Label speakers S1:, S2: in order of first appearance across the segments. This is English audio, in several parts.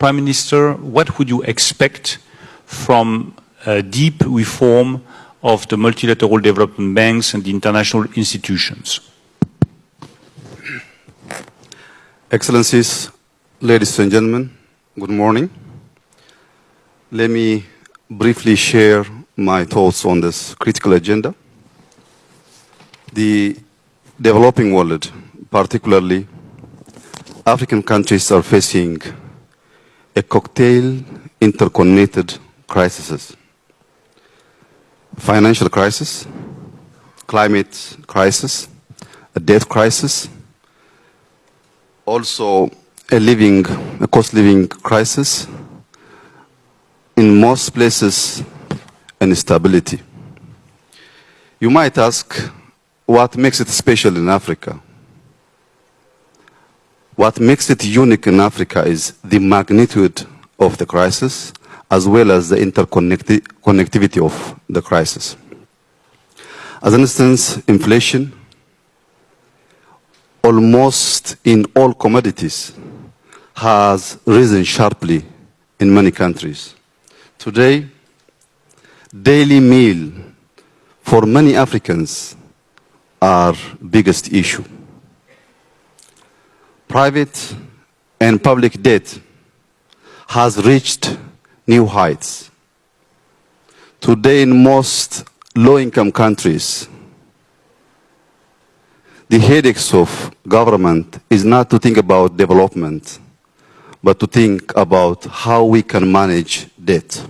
S1: Prime Minister, what would you expect from a deep reform of the multilateral development banks and the international institutions?
S2: Excellencies, ladies and gentlemen, good morning. Let me briefly share my thoughts on this critical agenda. The developing world, particularly African countries, are facing a cocktail interconnected crises. Financial crisis, climate crisis, a debt crisis, also a cost living crisis, in most places instability. You might ask, what makes it special in Africa? What makes it unique in Africa is the magnitude of the crisis as well as the interconnectivity of the crisis. As an instance, inflation, almost in all commodities, has risen sharply in many countries. Today, daily meal for many Africans are biggest issue. Private and public debt has reached new heights. Today, in most low-income countries, the headaches of government is not to think about development, but to think about how we can manage debt.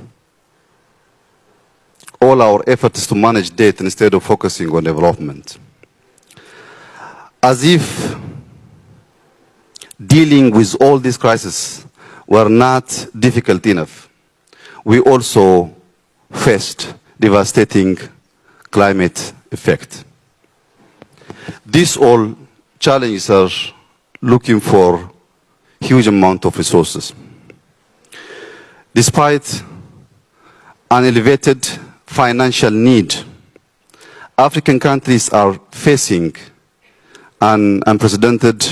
S2: All our effort is to manage debt instead of focusing on development. As if dealing with all these crises were not difficult enough, we also faced devastating climate effect. These all challenges are looking for huge amount of resources. Despite an elevated financial need, African countries are facing an unprecedented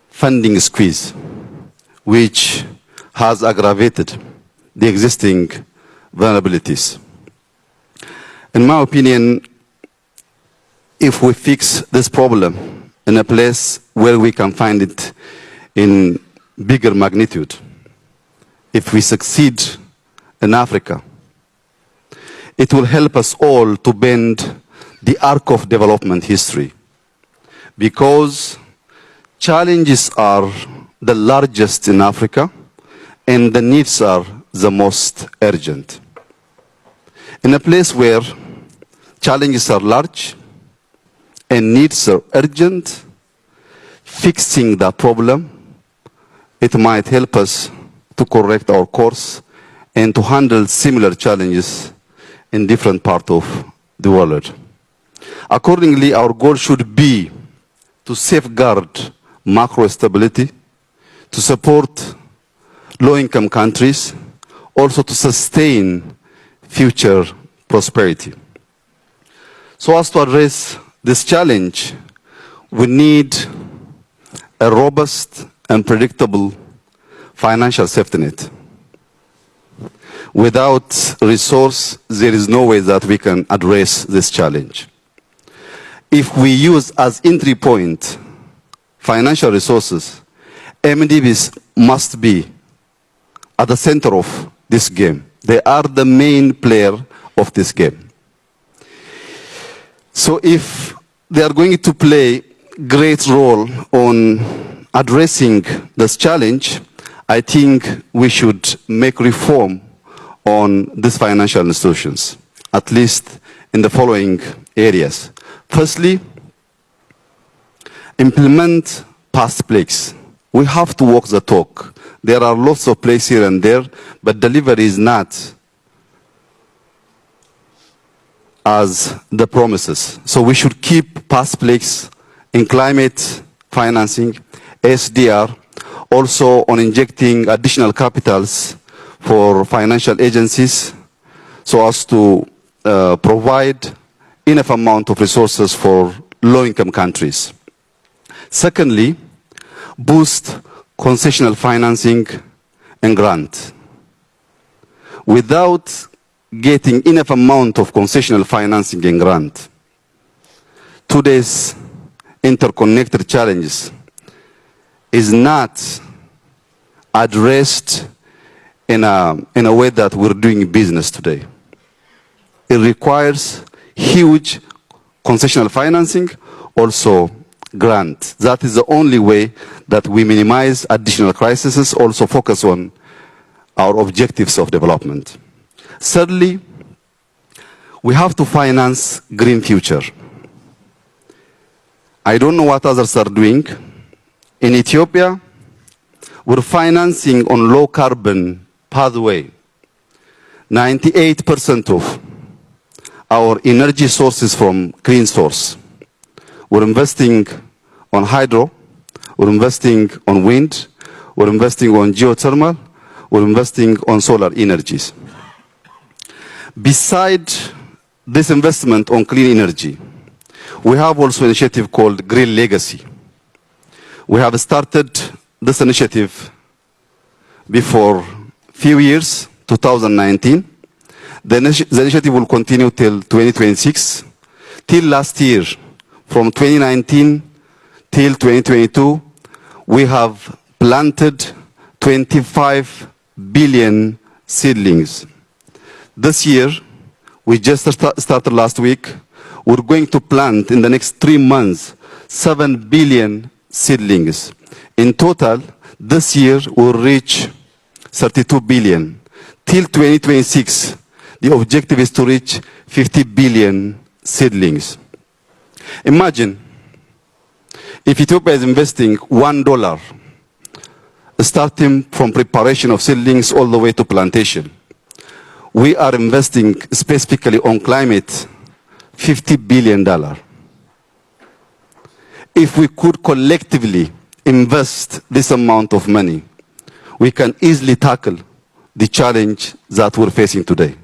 S2: funding squeeze, which has aggravated the existing vulnerabilities. In my opinion, if we fix this problem in a place where we can find it in bigger magnitude, if we succeed in Africa, it will help us all to bend the arc of development history, because challenges are the largest in Africa and the needs are the most urgent. In a place where challenges are large and needs are urgent, fixing the problem, it might help us to correct our course and to handle similar challenges in different parts of the world. Accordingly, our goal should be to safeguard macro stability, to support low-income countries, also to sustain future prosperity. So as to address this challenge, we need a robust and predictable financial safety net. Without resource, there is no way that we can address this challenge. If we use as entry point financial resources, MDBs must be at the center of this game. They are the main player of this game. So if they are going to play great role on addressing this challenge, I think we should make reform on these financial institutions, at least in the following areas. Firstly, implement past plays. We have to walk the talk. There are lots of plays here and there, but delivery is not as the promises. So we should keep past plays in climate financing, SDR, also on injecting additional capitals for financial agencies so as to provide enough amount of resources for low-income countries. Secondly, boost concessional financing and grant. Without getting enough amount of concessional financing and grant, today's interconnected challenges is not addressed in a way that we're doing business today. It requires huge concessional financing, also grant. That is the only way that we minimize additional crises, also focus on our objectives of development. Thirdly, we have to finance green future. I don't know what others are doing. In Ethiopia, we're financing on low carbon pathway. 98% of our energy sources from green source. We're investing on hydro, we're investing on wind, we're investing on geothermal, we're investing on solar energies. Beside this investment on clean energy, we have also an initiative called Green Legacy. We have started this initiative before few years, 2019. The initiative will continue till 2026. Till last year, from 2019 till 2022, we have planted 25 billion seedlings. This year, we just started last week, we're going to plant in the next 3 months 7 billion seedlings. In total, this year we'll reach 32 billion. Till 2026, the objective is to reach 50 billion seedlings. Imagine if Ethiopia is investing $1, starting from preparation of seedlings all the way to plantation. We are investing specifically on climate $50 billion. If we could collectively invest this amount of money, we can easily tackle the challenge that we're facing today.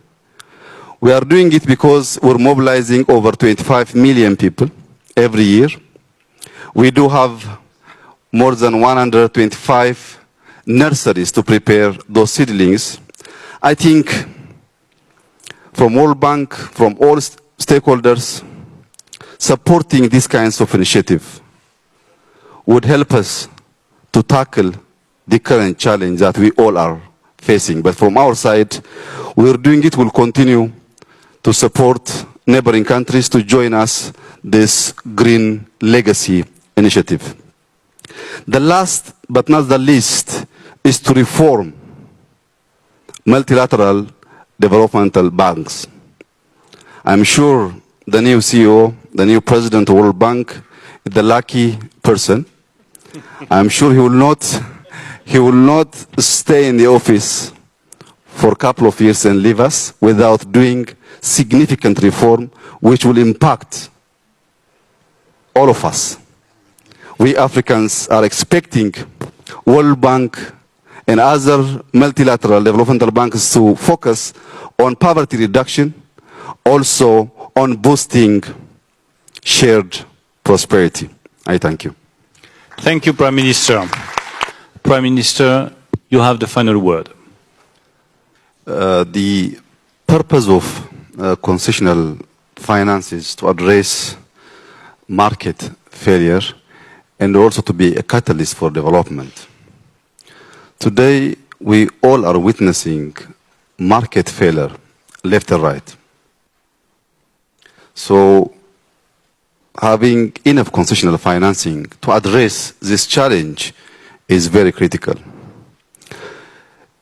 S2: We are doing it because we're mobilizing over 25 million people every year. We do have more than 125 nurseries to prepare those seedlings. I think from World Bank, from all stakeholders, supporting these kinds of initiative would help us to tackle the current challenge that we all are facing. But from our side, we're doing it, we'll continue to support neighboring countries to join us this Green Legacy initiative. The last but not the least is to reform multilateral developmental banks. I'm sure the new CEO, the new president of World Bank, is the lucky person. I'm sure he will not stay in the office for a couple of years and leave us without doing significant reform which will impact all of us. We Africans are expecting World Bank and other multilateral developmental banks to focus on poverty reduction, also on boosting shared prosperity. I thank you.
S1: Thank you, Prime Minister. Prime Minister, you have the final word.
S2: The purpose of concessional finance is to address market failure and also to be a catalyst for development. Today, we all are witnessing market failure, left and right. So, having enough concessional financing to address this challenge is very critical.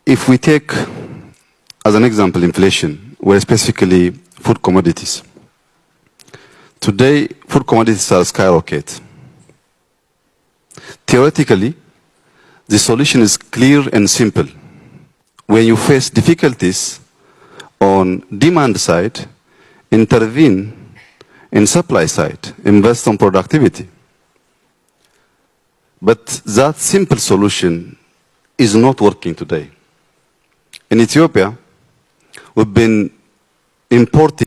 S2: If we take, as an example, inflation, where specifically food commodities. Today, food commodities are skyrocketing. Theoretically, the solution is clear and simple. When you face difficulties on demand side, intervene in supply side, invest on productivity. But that simple solution is not working today. In Ethiopia, we've been importing